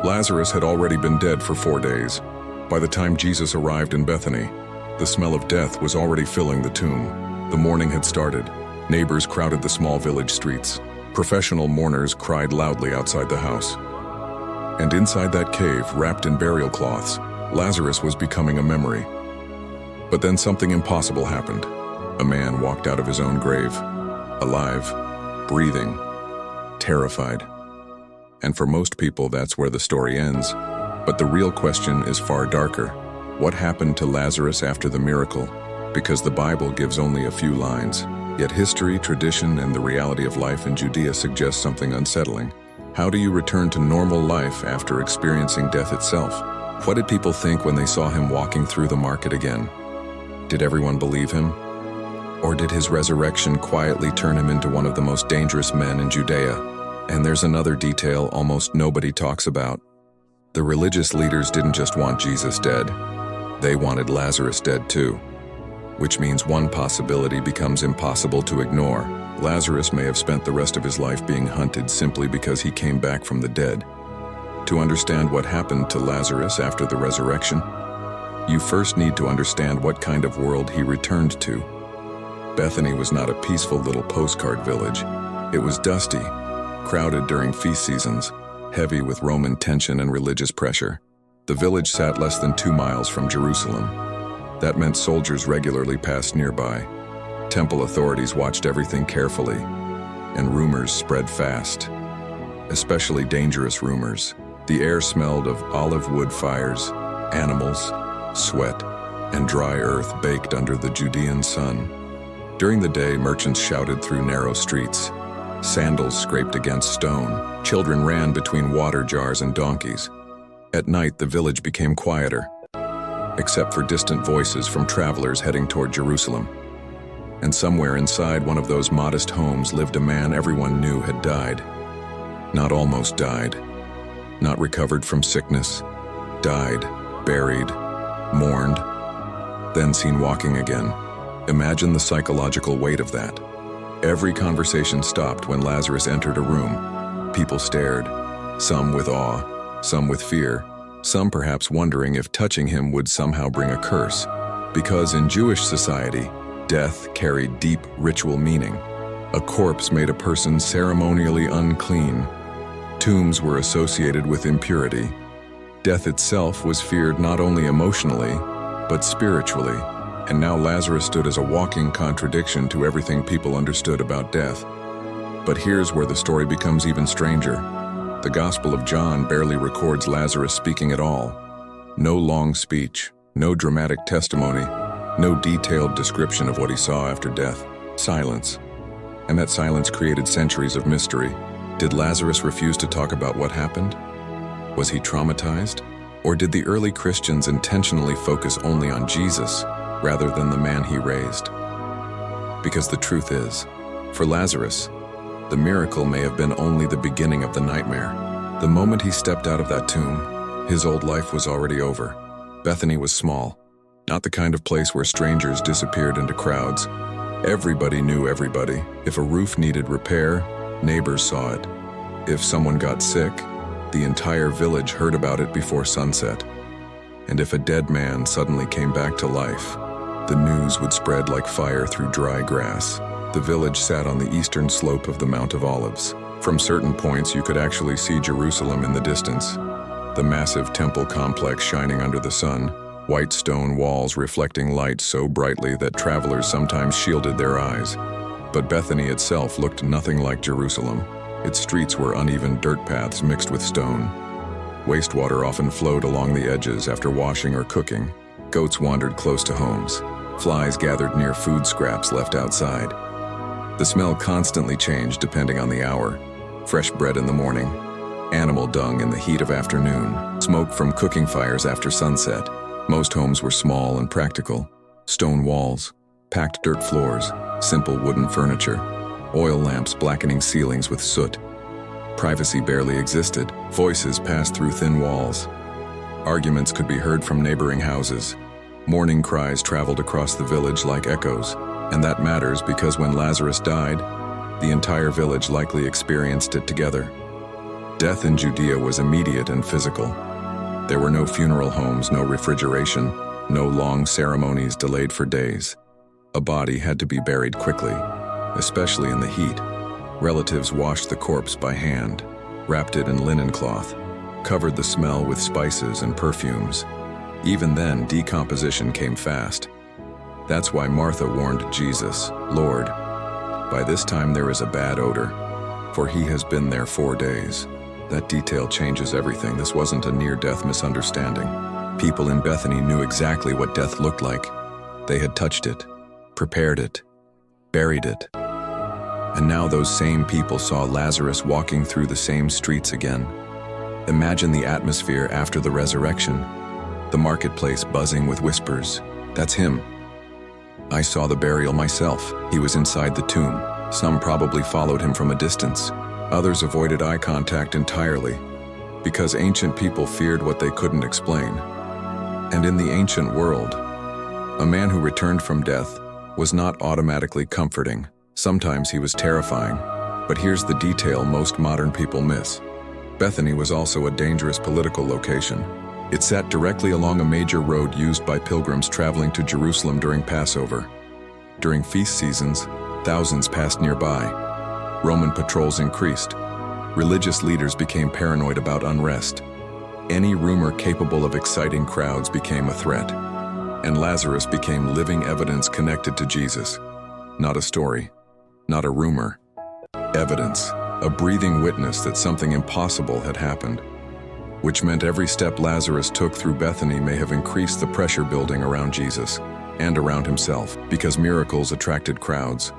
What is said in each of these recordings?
Lazarus had already been dead for 4 days. By the time Jesus arrived in Bethany, the smell of death was already filling the tomb. The mourning had started. Neighbors crowded the small village streets. Professional mourners cried loudly outside the house. And inside that cave, wrapped in burial cloths, Lazarus was becoming a memory. But then something impossible happened. A man walked out of his own grave, alive, breathing, terrified. And for most people, that's where the story ends. But the real question is far darker. What happened to Lazarus after the miracle? Because the Bible gives only a few lines. Yet history, tradition, and the reality of life in Judea suggest something unsettling. How do you return to normal life after experiencing death itself? What did people think when they saw him walking through the market again? Did everyone believe him? Or did his resurrection quietly turn him into one of the most dangerous men in Judea? And there's another detail almost nobody talks about. The religious leaders didn't just want Jesus dead. They wanted Lazarus dead too. Which means one possibility becomes impossible to ignore. Lazarus may have spent the rest of his life being hunted simply because he came back from the dead. To understand what happened to Lazarus after the resurrection, you first need to understand what kind of world he returned to. Bethany was not a peaceful little postcard village. It was dusty, crowded during feast seasons, heavy with Roman tension and religious pressure. The village sat less than 2 miles from Jerusalem. That meant soldiers regularly passed nearby. Temple authorities watched everything carefully, and rumors spread fast. Especially dangerous rumors. The air smelled of olive wood fires, animals, sweat, and dry earth baked under the Judean sun. During the day, merchants shouted through narrow streets. Sandals scraped against stone. Children ran between water jars and donkeys. At night, the village became quieter, except for distant voices from travelers heading toward Jerusalem. And somewhere inside one of those modest homes lived a man everyone knew had died. Not almost died. Not recovered from sickness. Died, buried, mourned, then seen walking again. Imagine the psychological weight of that. Every conversation stopped when Lazarus entered a room. People stared, some with awe, some with fear, some perhaps wondering if touching him would somehow bring a curse. Because in Jewish society, death carried deep ritual meaning. A corpse made a person ceremonially unclean. Tombs were associated with impurity. Death itself was feared not only emotionally, but spiritually. And now Lazarus stood as a walking contradiction to everything people understood about death. But here's where the story becomes even stranger. The Gospel of John barely records Lazarus speaking at all. No long speech, no dramatic testimony, no detailed description of what he saw after death. Silence. And that silence created centuries of mystery. Did Lazarus refuse to talk about what happened? Was he traumatized? Or did the early Christians intentionally focus only on Jesus rather than the man he raised? Because the truth is, for Lazarus, the miracle may have been only the beginning of the nightmare. The moment he stepped out of that tomb, his old life was already over. Bethany was small, not the kind of place where strangers disappeared into crowds. Everybody knew everybody. If a roof needed repair, neighbors saw it. If someone got sick, the entire village heard about it before sunset. And if a dead man suddenly came back to life, the news would spread like fire through dry grass. The village sat on the eastern slope of the Mount of Olives. From certain points, you could actually see Jerusalem in the distance. The massive temple complex shining under the sun, white stone walls reflecting light so brightly that travelers sometimes shielded their eyes. But Bethany itself looked nothing like Jerusalem. Its streets were uneven dirt paths mixed with stone. Wastewater often flowed along the edges after washing or cooking. Goats wandered close to homes. Flies gathered near food scraps left outside. The smell constantly changed depending on the hour. Fresh bread in the morning, animal dung in the heat of afternoon, smoke from cooking fires after sunset. Most homes were small and practical. Stone walls, packed dirt floors, simple wooden furniture, oil lamps blackening ceilings with soot. Privacy barely existed. Voices passed through thin walls. Arguments could be heard from neighboring houses. Mourning cries traveled across the village like echoes. And that matters because when Lazarus died, the entire village likely experienced it together. Death in Judea was immediate and physical. There were no funeral homes, no refrigeration, no long ceremonies delayed for days. A body had to be buried quickly, especially in the heat. Relatives washed the corpse by hand, wrapped it in linen cloth, covered the smell with spices and perfumes. Even then, decomposition came fast. That's why Martha warned Jesus, "Lord, by this time there is a bad odor, for he has been there 4 days." That detail changes everything. This wasn't a near-death misunderstanding. People in Bethany knew exactly what death looked like. They had touched it, prepared it, buried it. And now those same people saw Lazarus walking through the same streets again. Imagine the atmosphere after the resurrection. The marketplace buzzing with whispers. "That's him. I saw the burial myself. He was inside the tomb." Some probably followed him from a distance. Others avoided eye contact entirely, because ancient people feared what they couldn't explain. And in the ancient world, a man who returned from death was not automatically comforting. Sometimes he was terrifying. But here's the detail most modern people miss. Bethany was also a dangerous political location. It sat directly along a major road used by pilgrims traveling to Jerusalem during Passover. During feast seasons, thousands passed nearby. Roman patrols increased. Religious leaders became paranoid about unrest. Any rumor capable of exciting crowds became a threat. And Lazarus became living evidence connected to Jesus. Not a story, not a rumor. Evidence, a breathing witness that something impossible had happened. Which meant every step Lazarus took through Bethany may have increased the pressure building around Jesus and around himself, because miracles attracted crowds,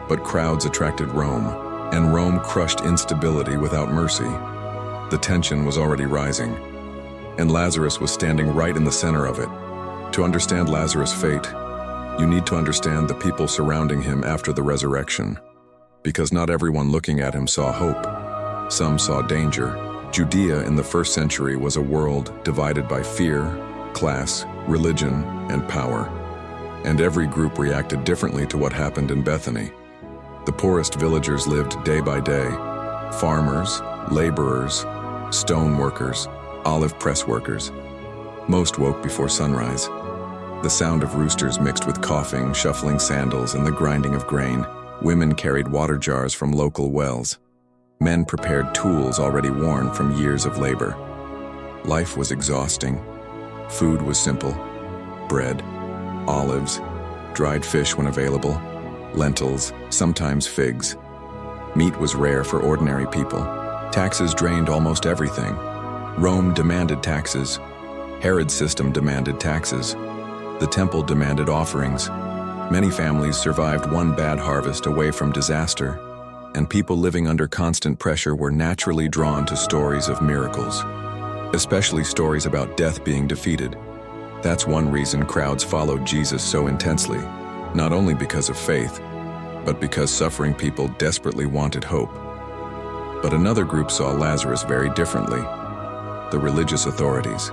but crowds attracted Rome, and Rome crushed instability without mercy. The tension was already rising, and Lazarus was standing right in the center of it. To understand Lazarus' fate, you need to understand the people surrounding him after the resurrection, because not everyone looking at him saw hope. Some saw danger. Judea in the 1st century was a world divided by fear, class, religion, and power. And every group reacted differently to what happened in Bethany. The poorest villagers lived day by day. Farmers, laborers, stone workers, olive press workers. Most woke before sunrise. The sound of roosters mixed with coughing, shuffling sandals, and the grinding of grain. Women carried water jars from local wells. Men prepared tools already worn from years of labor. Life was exhausting. Food was simple. Bread, olives, dried fish when available, lentils, sometimes figs. Meat was rare for ordinary people. Taxes drained almost everything. Rome demanded taxes. Herod's system demanded taxes. The temple demanded offerings. Many families survived one bad harvest away from disaster, and people living under constant pressure were naturally drawn to stories of miracles, especially stories about death being defeated. That's one reason crowds followed Jesus so intensely, not only because of faith, but because suffering people desperately wanted hope. But another group saw Lazarus very differently: the religious authorities.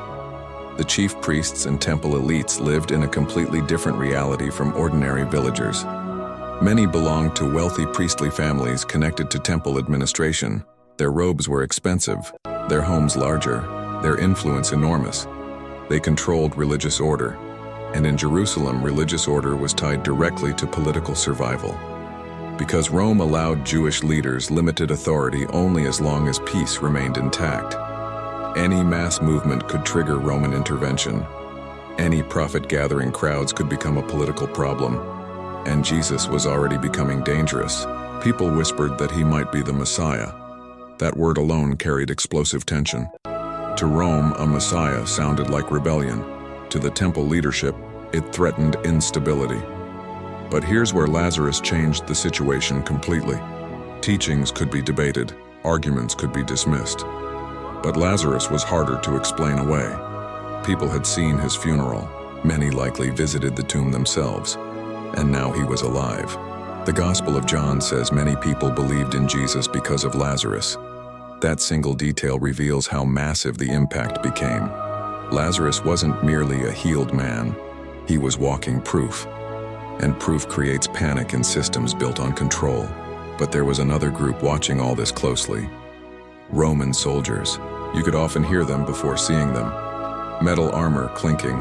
The chief priests and temple elites lived in a completely different reality from ordinary villagers. Many belonged to wealthy priestly families connected to temple administration. Their robes were expensive, their homes larger, their influence enormous. They controlled religious order, and in Jerusalem, religious order was tied directly to political survival. Because Rome allowed Jewish leaders limited authority only as long as peace remained intact. Any mass movement could trigger Roman intervention. Any profit-gathering crowds could become a political problem. And Jesus was already becoming dangerous. People whispered that he might be the Messiah. That word alone carried explosive tension. To Rome, a Messiah sounded like rebellion. To the temple leadership, it threatened instability. But here's where Lazarus changed the situation completely. Teachings could be debated, arguments could be dismissed. But Lazarus was harder to explain away. People had seen his funeral. Many likely visited the tomb themselves. And now he was alive. The Gospel of John says many people believed in Jesus because of Lazarus. That single detail reveals how massive the impact became. Lazarus wasn't merely a healed man. He was walking proof. And proof creates panic in systems built on control. But there was another group watching all this closely. Roman soldiers. You could often hear them before seeing them. Metal armor clinking,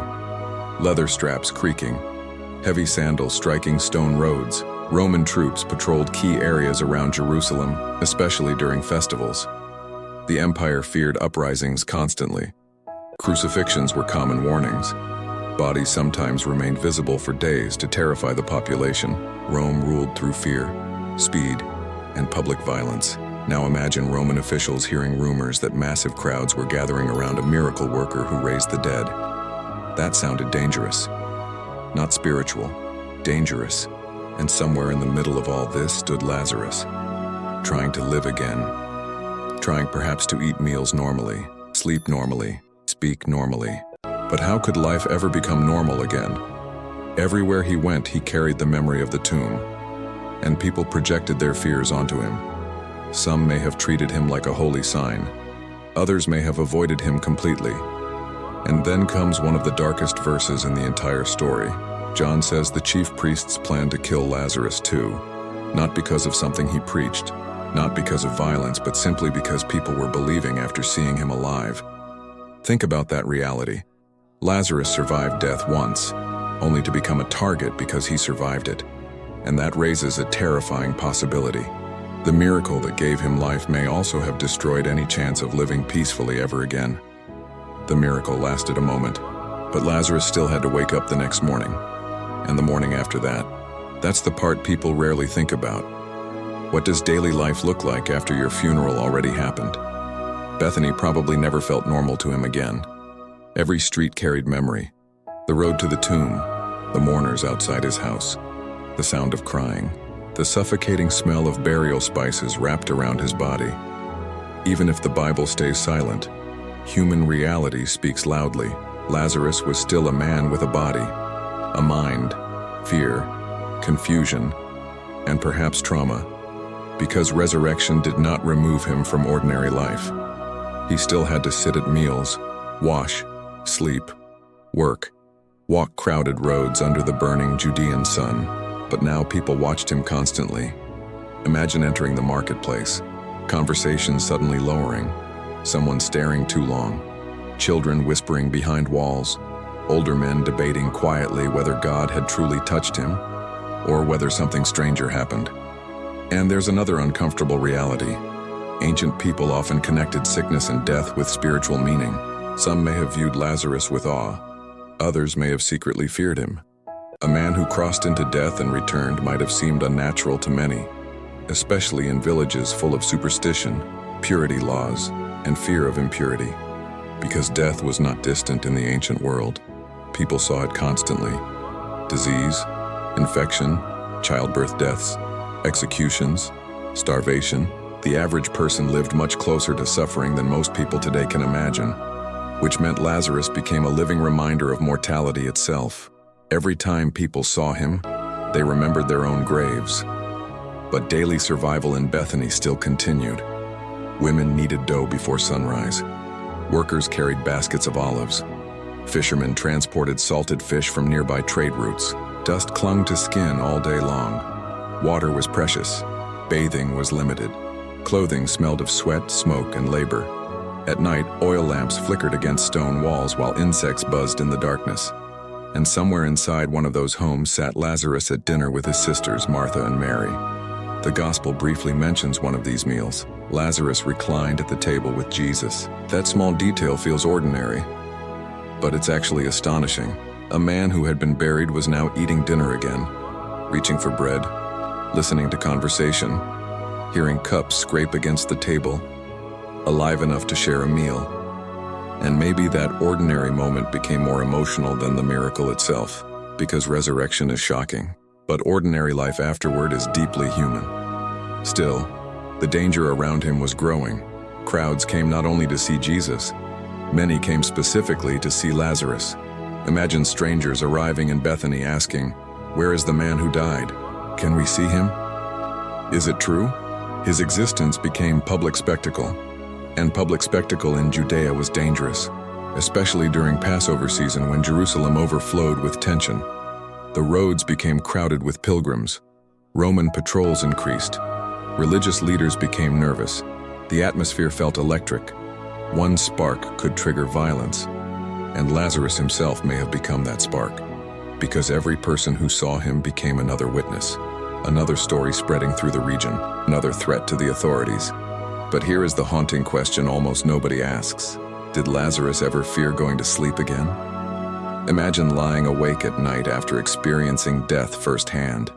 leather straps creaking, heavy sandals striking stone roads. Roman troops patrolled key areas around Jerusalem, especially during festivals. The empire feared uprisings constantly. Crucifixions were common warnings. Bodies sometimes remained visible for days to terrify the population. Rome ruled through fear, speed, and public violence. Now imagine Roman officials hearing rumors that massive crowds were gathering around a miracle worker who raised the dead. That sounded dangerous. Not spiritual, dangerous. And somewhere in the middle of all this stood Lazarus, trying to live again, trying perhaps to eat meals normally, sleep normally, speak normally. But how could life ever become normal again? Everywhere he went, he carried the memory of the tomb, and people projected their fears onto him. Some may have treated him like a holy sign. Others may have avoided him completely. And then comes one of the darkest verses in the entire story. John says the chief priests planned to kill Lazarus too, not because of something he preached, not because of violence, but simply because people were believing after seeing him alive. Think about that reality. Lazarus survived death once, only to become a target because he survived it. And that raises a terrifying possibility. The miracle that gave him life may also have destroyed any chance of living peacefully ever again. The miracle lasted a moment, but Lazarus still had to wake up the next morning. And the morning after that. That's the part people rarely think about. What does daily life look like after your funeral already happened? Bethany probably never felt normal to him again. Every street carried memory. The road to the tomb, the mourners outside his house, the sound of crying, the suffocating smell of burial spices wrapped around his body. Even if the Bible stays silent, human reality speaks loudly. Lazarus was still a man with a body, a mind, fear, confusion, and perhaps trauma, because resurrection did not remove him from ordinary life. He still had to sit at meals, wash, sleep, work, walk crowded roads under the burning Judean sun. But now people watched him constantly. Imagine entering the marketplace, conversations suddenly lowering, someone staring too long, children whispering behind walls, older men debating quietly whether God had truly touched him or whether something stranger happened. And there's another uncomfortable reality. Ancient people often connected sickness and death with spiritual meaning. Some may have viewed Lazarus with awe. Others may have secretly feared him. A man who crossed into death and returned might have seemed unnatural to many, especially in villages full of superstition, purity laws, and fear of impurity. Because death was not distant in the ancient world, people saw it constantly. Disease, infection, childbirth deaths, executions, starvation. The average person lived much closer to suffering than most people today can imagine, which meant Lazarus became a living reminder of mortality itself. Every time people saw him, they remembered their own graves. But daily survival in Bethany still continued. Women kneaded dough before sunrise. Workers carried baskets of olives. Fishermen transported salted fish from nearby trade routes. Dust clung to skin all day long. Water was precious. Bathing was limited. Clothing smelled of sweat, smoke, and labor. At night, oil lamps flickered against stone walls while insects buzzed in the darkness. And somewhere inside one of those homes sat Lazarus at dinner with his sisters, Martha and Mary. The Gospel briefly mentions one of these meals. Lazarus reclined at the table with Jesus. That small detail feels ordinary, but it's actually astonishing. A man who had been buried was now eating dinner again, reaching for bread, listening to conversation, hearing cups scrape against the table, alive enough to share a meal. And maybe that ordinary moment became more emotional than the miracle itself, because resurrection is shocking, but ordinary life afterward is deeply human. Still, the danger around him was growing. Crowds came not only to see Jesus, many came specifically to see Lazarus. Imagine strangers arriving in Bethany asking, "Where is the man who died? Can we see him?" Is it true? His existence became public spectacle, and public spectacle in Judea was dangerous, especially during Passover season when Jerusalem overflowed with tension. The roads became crowded with pilgrims. Roman patrols increased. Religious leaders became nervous. The atmosphere felt electric. One spark could trigger violence, and Lazarus himself may have become that spark, because every person who saw him became another witness, another story spreading through the region, another threat to the authorities. But here is the haunting question almost nobody asks. Did Lazarus ever fear going to sleep again? Imagine lying awake at night after experiencing death firsthand,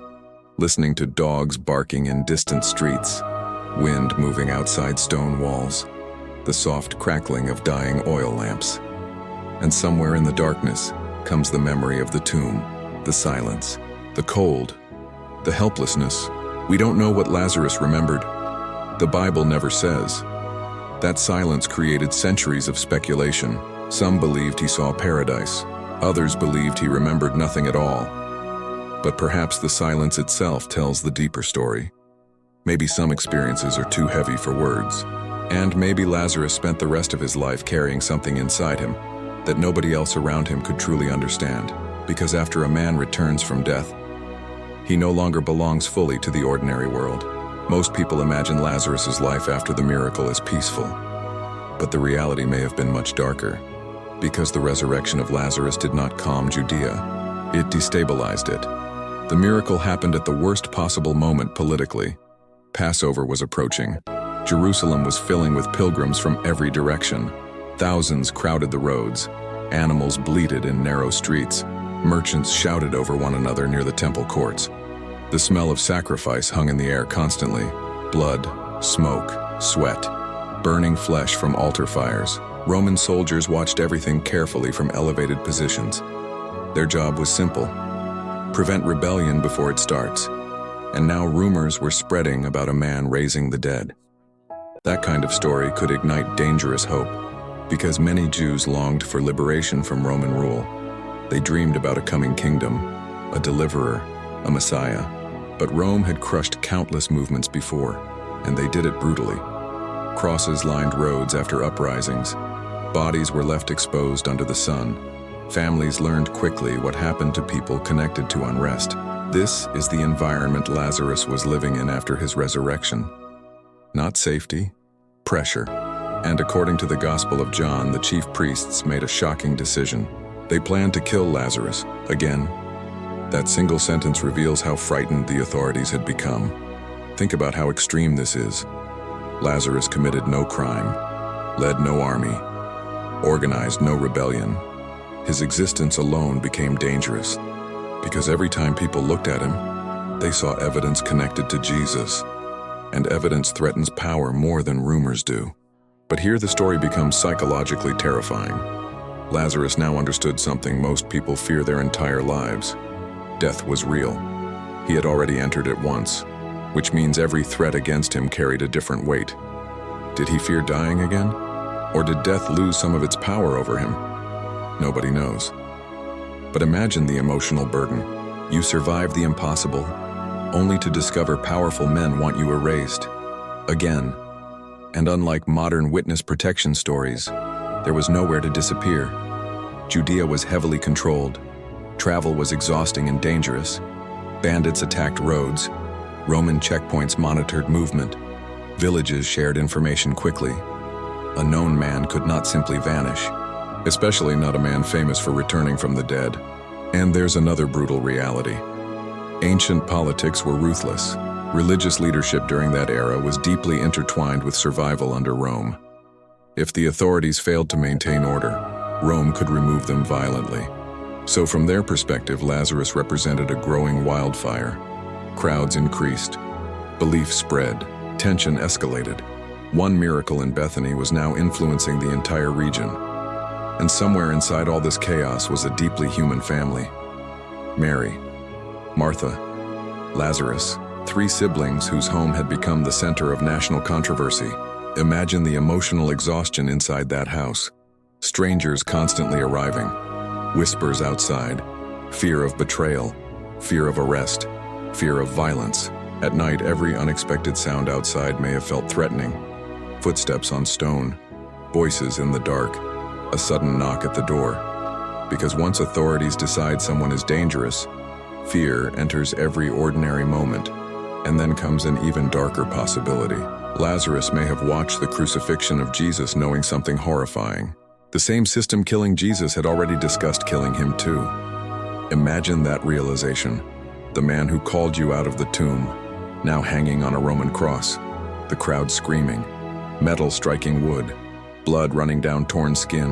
listening to dogs barking in distant streets, wind moving outside stone walls, the soft crackling of dying oil lamps. And somewhere in the darkness comes the memory of the tomb, the silence, the cold, the helplessness. We don't know what Lazarus remembered. The Bible never says. That silence created centuries of speculation. Some believed he saw paradise. Others believed he remembered nothing at all. But perhaps the silence itself tells the deeper story. Maybe some experiences are too heavy for words. And maybe Lazarus spent the rest of his life carrying something inside him that nobody else around him could truly understand. Because after a man returns from death, he no longer belongs fully to the ordinary world. Most people imagine Lazarus's life after the miracle as peaceful. But the reality may have been much darker. Because the resurrection of Lazarus did not calm Judea, it destabilized it. The miracle happened at the worst possible moment politically. Passover was approaching. Jerusalem was filling with pilgrims from every direction. Thousands crowded the roads. Animals bleated in narrow streets. Merchants shouted over one another near the temple courts. The smell of sacrifice hung in the air constantly. Blood, smoke, sweat, burning flesh from altar fires. Roman soldiers watched everything carefully from elevated positions. Their job was simple: prevent rebellion before it starts. And now rumors were spreading about a man raising the dead. That kind of story could ignite dangerous hope, because many Jews longed for liberation from Roman rule. They dreamed about a coming kingdom, a deliverer, a Messiah. But Rome had crushed countless movements before, and they did it brutally. Crosses lined roads after uprisings. Bodies were left exposed under the sun. Families learned quickly what happened to people connected to unrest. This is the environment Lazarus was living in after his resurrection. Not safety, pressure. And according to the Gospel of John, the chief priests made a shocking decision. They planned to kill Lazarus again. That single sentence reveals how frightened the authorities had become. Think about how extreme this is. Lazarus committed no crime, led no army, organized no rebellion. His existence alone became dangerous, because every time people looked at him, they saw evidence connected to Jesus, and evidence threatens power more than rumors do. But here the story becomes psychologically terrifying. Lazarus now understood something most people fear their entire lives. Death was real. He had already entered it once, which means every threat against him carried a different weight. Did he fear dying again? Or did death lose some of its power over him? Nobody knows. But imagine the emotional burden. You survived the impossible, only to discover powerful men want you erased. Again. And unlike modern witness protection stories, there was nowhere to disappear. Judea was heavily controlled. Travel was exhausting and dangerous. Bandits attacked roads. Roman checkpoints monitored movement. Villages shared information quickly. A known man could not simply vanish, especially not a man famous for returning from the dead. And there's another brutal reality. Ancient politics were ruthless. Religious leadership during that era was deeply intertwined with survival under Rome. If the authorities failed to maintain order, Rome could remove them violently. So from their perspective, Lazarus represented a growing wildfire. Crowds increased. Belief spread. Tension escalated. One miracle in Bethany was now influencing the entire region. And somewhere inside all this chaos was a deeply human family. Mary, Martha, Lazarus, three siblings whose home had become the center of national controversy. Imagine the emotional exhaustion inside that house. Strangers constantly arriving. Whispers outside. Fear of betrayal. Fear of arrest. Fear of violence. At night, every unexpected sound outside may have felt threatening. Footsteps on stone. Voices in the dark. A sudden knock at the door. Because once authorities decide someone is dangerous, fear enters every ordinary moment. And then comes an even darker possibility. Lazarus may have watched the crucifixion of Jesus knowing something horrifying. The same system killing Jesus had already discussed killing him too. Imagine that realization. The man who called you out of the tomb, now hanging on a Roman cross. The crowd screaming, metal striking wood, blood running down torn skin,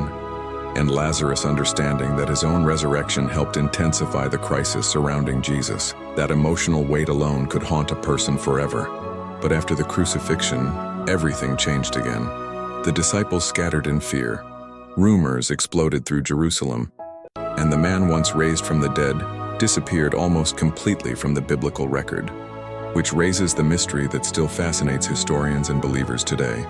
and Lazarus understanding that his own resurrection helped intensify the crisis surrounding Jesus. That emotional weight alone could haunt a person forever. But after the crucifixion, everything changed again. The disciples scattered in fear. Rumors exploded through Jerusalem, and the man once raised from the dead disappeared almost completely from the biblical record, which raises the mystery that still fascinates historians and believers today.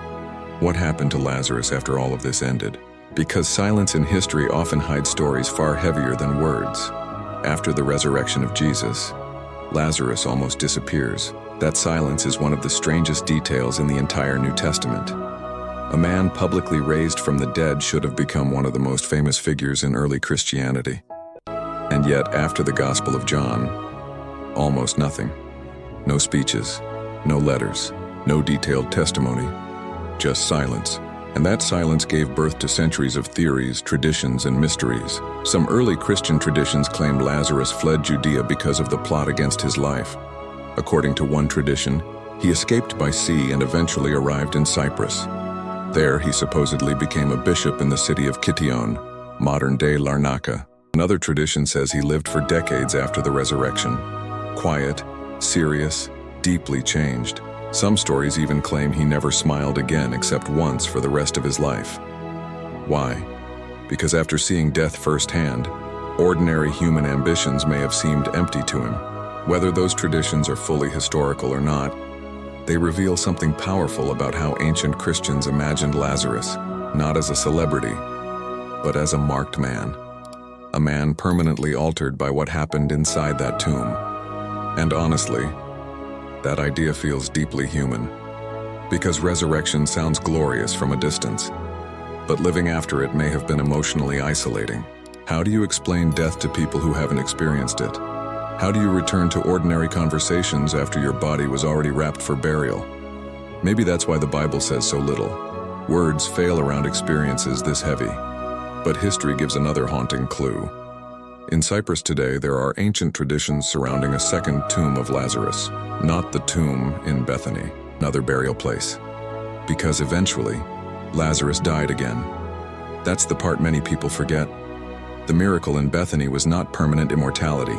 What happened to Lazarus after all of this ended? Because silence in history often hides stories far heavier than words. After the resurrection of Jesus, Lazarus almost disappears. That silence is one of the strangest details in the entire New Testament. A man publicly raised from the dead should have become one of the most famous figures in early Christianity. And yet, after the Gospel of John, almost nothing. No speeches, no letters, no detailed testimony, just silence. And that silence gave birth to centuries of theories, traditions, and mysteries. Some early Christian traditions claimed Lazarus fled Judea because of the plot against his life. According to one tradition, he escaped by sea and eventually arrived in Cyprus. There, he supposedly became a bishop in the city of Kition, modern-day Larnaca. Another tradition says he lived for decades after the resurrection. Quiet, serious, deeply changed. Some stories even claim he never smiled again except once for the rest of his life. Why? Because after seeing death firsthand, ordinary human ambitions may have seemed empty to him. Whether those traditions are fully historical or not, they reveal something powerful about how ancient Christians imagined Lazarus, not as a celebrity, but as a marked man. A man permanently altered by what happened inside that tomb. And honestly, that idea feels deeply human. Because resurrection sounds glorious from a distance, but living after it may have been emotionally isolating. How do you explain death to people who haven't experienced it? How do you return to ordinary conversations after your body was already wrapped for burial? Maybe that's why the Bible says so little. Words fail around experiences this heavy. But history gives another haunting clue. In Cyprus today, there are ancient traditions surrounding a second tomb of Lazarus, not the tomb in Bethany, another burial place. Because eventually, Lazarus died again. That's the part many people forget. The miracle in Bethany was not permanent immortality.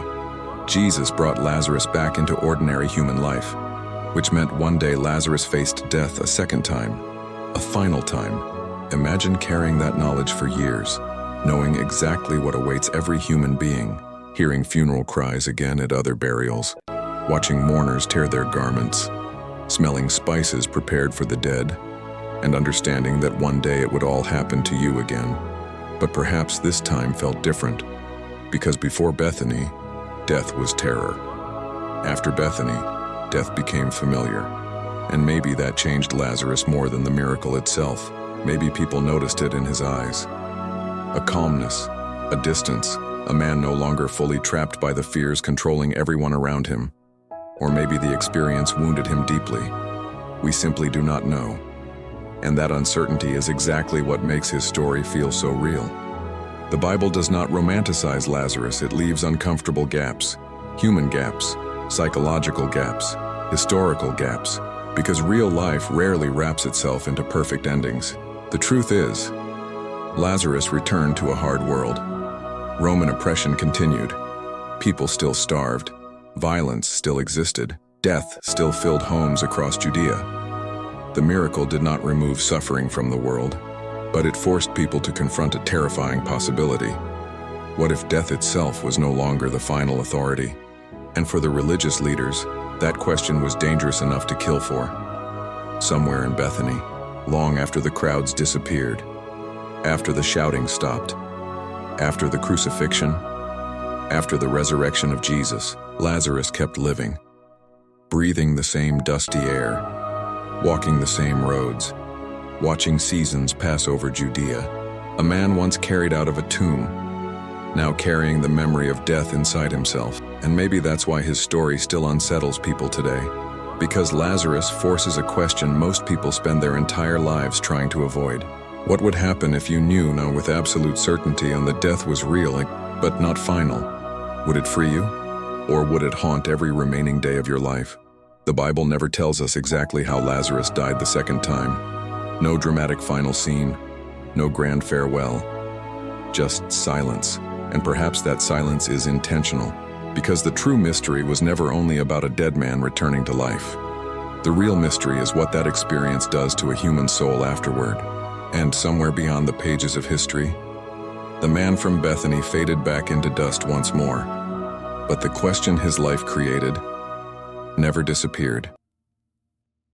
Jesus brought Lazarus back into ordinary human life, which meant one day Lazarus faced death a second time, a final time. Imagine carrying that knowledge for years, knowing exactly what awaits every human being, hearing funeral cries again at other burials, watching mourners tear their garments, smelling spices prepared for the dead, and understanding that one day it would all happen to you again. But perhaps this time felt different, because before Bethany, death was terror. After Bethany, death became familiar. And maybe that changed Lazarus more than the miracle itself. Maybe people noticed it in his eyes. A calmness, a distance, a man no longer fully trapped by the fears controlling everyone around him. Or maybe the experience wounded him deeply. We simply do not know. And that uncertainty is exactly what makes his story feel so real. The Bible does not romanticize Lazarus, it leaves uncomfortable gaps, human gaps, psychological gaps, historical gaps, because real life rarely wraps itself into perfect endings. The truth is, Lazarus returned to a hard world. Roman oppression continued. People still starved. Violence still existed. Death still filled homes across Judea. The miracle did not remove suffering from the world, but it forced people to confront a terrifying possibility. What if death itself was no longer the final authority? And for the religious leaders, that question was dangerous enough to kill for. Somewhere in Bethany, long after the crowds disappeared, after the shouting stopped, after the crucifixion, after the resurrection of Jesus, Lazarus kept living, breathing the same dusty air, walking the same roads, watching seasons pass over Judea. A man once carried out of a tomb, now carrying the memory of death inside himself. And maybe that's why his story still unsettles people today. Because Lazarus forces a question most people spend their entire lives trying to avoid. What would happen if you knew now with absolute certainty and the death was real, but not final? Would it free you? Or would it haunt every remaining day of your life? The Bible never tells us exactly how Lazarus died the second time. No dramatic final scene, no grand farewell, just silence. And perhaps that silence is intentional, because the true mystery was never only about a dead man returning to life. The real mystery is what that experience does to a human soul afterward. And somewhere beyond the pages of history, the man from Bethany faded back into dust once more. But the question his life created never disappeared.